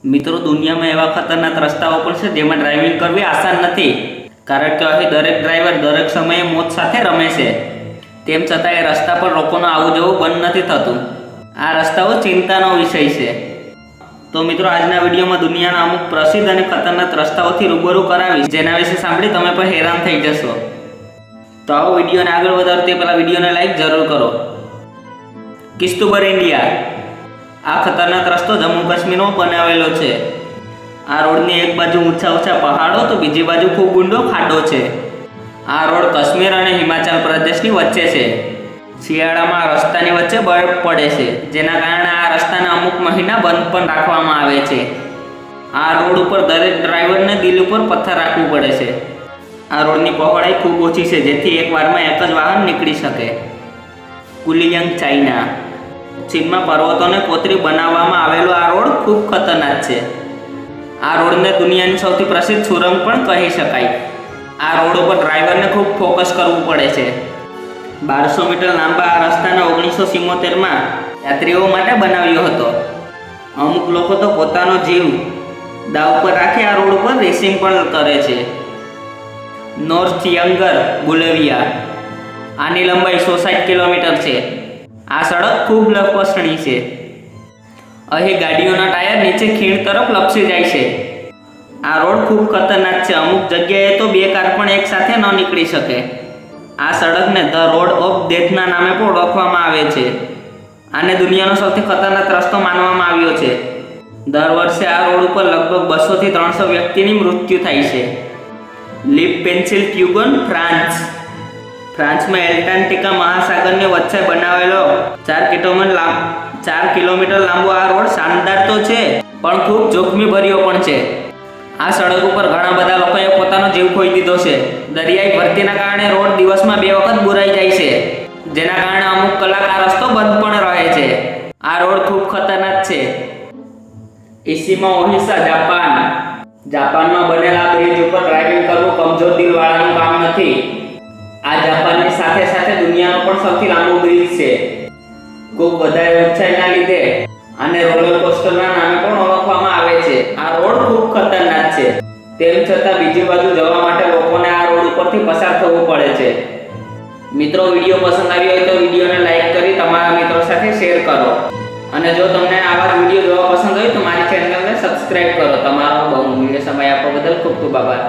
મિત્રો, દુનિયામાં એવા ખતરનાક રસ્તાઓ પણ છે જેમાં ડ્રાઇવિંગ કરવી આસાન નથી, કારણ કે અહીં દરેક ડ્રાઈવર દરેક સમયે મોત સાથે રમે છે. તેમ છતાં એ રસ્તા પર લોકોનું આવું જવું બંધ નથી થતું. આ રસ્તાઓ ચિંતાનો વિષય છે. તો મિત્રો, આજના વિડીયોમાં દુનિયાના અમુક પ્રસિદ્ધ અને ખતરનાક રસ્તાઓથી રૂબરૂ કરાવીશ, જેના વિશે સાંભળી તમે પણ હેરાન થઈ જશો. તો આવો વિડીયોને આગળ વધારો તે પહેલાં વિડીયોને લાઈક જરૂર કરો. કિશ્તવર ઇન્ડિયા. આ ખતરનાક રસ્તો જમ્મુ કાશ્મીરમાં બનાવેલો છે. આ રોડની એક બાજુ ઊંચા પહાડો તો બીજી બાજુ ખૂબ ઊંડો ખાડો છે. આ રોડ કાશ્મીર અને હિમાચલ પ્રદેશની વચ્ચે છે. શિયાળામાં આ રસ્તાની વચ્ચે બરફ પડે છે, જેના કારણે આ રસ્તાને અમુક મહિના બંધ પણ રાખવામાં આવે છે. આ રોડ ઉપર દરેક ડ્રાઈવરને દિલ ઉપર પથ્થર રાખવું પડે છે. આ રોડની પહોળાઈ ખૂબ ઓછી છે, જેથી એકવારમાં એક જ વાહન નીકળી શકે. કુલિયંગ, ચાઇના. ચીનમાં પર્વતોને કોતરી બનાવવામાં આવેલો આ રોડ ખૂબ ખતરનાક છે. આ રોડને દુનિયાની સૌથી પ્રસિદ્ધ સુરંગ પણ કહી શકાય. આ રોડ ઉપર ડ્રાઈવરને ખૂબ ફોકસ કરવું પડે છે. 1200 મીટર લાંબા આ રસ્તાને 1977માં યાત્રીઓ માટે બનાવ્યો હતો. અમુક લોકો તો પોતાનો જીવ દાવ પર રાખી આ રોડ ઉપર રેસિંગ પણ કરે છે. North younger, Bolivia. આની લંબાઈ 160 કિલોમીટર છે. આ સડક ખૂબ લપસણી છે. અહીં ગાડીઓના ટાયર નીચે ખીણ તરફ લપસી જાય છે. આ રોડ ખૂબ ખતરનાક છે. અમુક જગ્યાએ તો 2 કાર પણ એકસાથે ન નીકળી શકે. આ સડકને ધ રોડ ઓફ ડેથના નામે પણ ઓળખવામાં આવે છે. આને દુનિયાનો સૌથી ખતરનાક રસ્તો માનવામાં આવ્યો છે. દર વર્ષે આ રોડ ઉપર લગભગ 200 થી 300 વ્યક્તિની મૃત્યુ થાય છે. લીપ પેન્સિલ ટ્યુગન, ફ્રાન્સ. ફ્રાન્સમાં એલ્ટાન્ટિકા મહાસાગરની વચ્ચે બનાવેલો 4 કિલોમીટર લાંબો આ રોડ શાનદાર તો છે, પણ ખૂબ જોખમી ભર્યો પણ છે. આ સડક ઉપર ઘણા બધા લોકોએ પોતાનો જીવ ખોઈ દીધો છે. દરિયાઈ ભરતીના કારણે રોડ દિવસમાં 2 વખત બુરાઈ જાય છે, જેના કારણે અમુક કલાક આ રસ્તો બંધ પણ રહે છે. આ રોડ ખૂબ ખતરનાક છે. ઇશિમા ઓહિસા, જાપાન. જાપાનમાં બનેલા બ્રિજ ઉપર ડ્રાઇવિંગ કરવું કમજોર દિલવાળાનું કામ નથી. આ જાપાનની સાથે સાથે દુનિયાનો પણ સૌથી લાંબો બ્રિજ છે. ખૂબ વધારે ઊંચાઈના લીધે આને રોલર કોસ્ટરના નામે પણ ઓળખવામાં આવે છે. આ રોડ ખૂબ ખતરનાક છે. તેમ છતાં બીજી બાજુ જવા માટે લોકોને આ રોડ ઉપરથી પસાર થવું પડે છે. મિત્રો, વિડીયો પસંદ આવ્યો હોય તો વિડીયોને લાઈક કરી તમારા મિત્રો સાથે શેર કરો. અને જો તમને આવા વિડીયો જોવા પસંદ હોય તો મારી ચેનલને સબસ્ક્રાઇબ કરો. તમારો બહુ મૂલ્ય સમય આપવા બદલ ખૂબ ખૂબ આભાર.